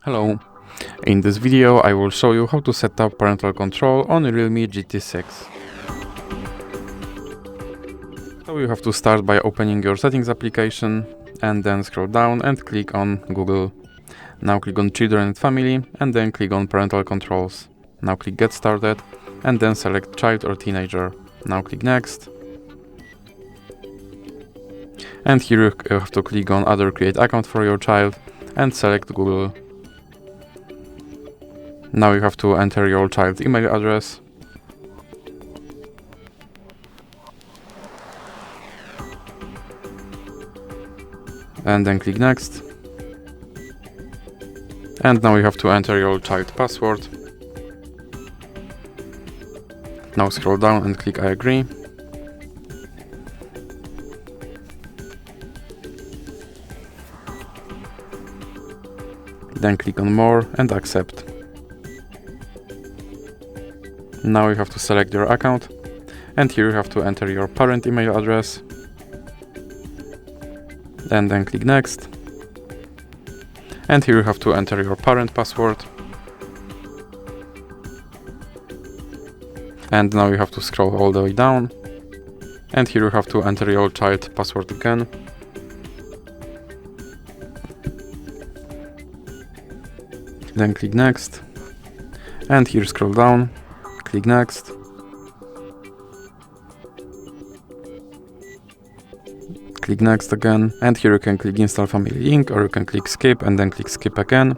Hello, in this video I will show you how to set up parental control on REALME GT6. So you have to start by opening your settings application and then scroll down and click on Google. Now click on Children and Family and then click on Parental Controls. Now click Get Started and then select Child or Teenager. Now click Next. And here you have to click on Other Create Account for your child and select Google. Now you have to enter your child's email address. And then click Next. And now you have to enter your child password. Now scroll down and click I agree. Then click on More and Accept. Now you have to select your account, and here you have to enter your parent email address, and then click Next. And here you have to enter your parent password. And now you have to scroll all the way down, and here you have to enter your child password again. Then click Next, and here scroll down, click Next, click Next again, and here you can click Install Family Link, or you can click Skip and then click Skip again.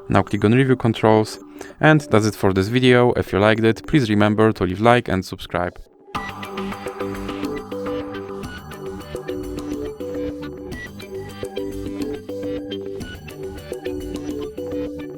Now click on Review Controls, and that's it for this video. If you liked it, please remember to leave a like and subscribe.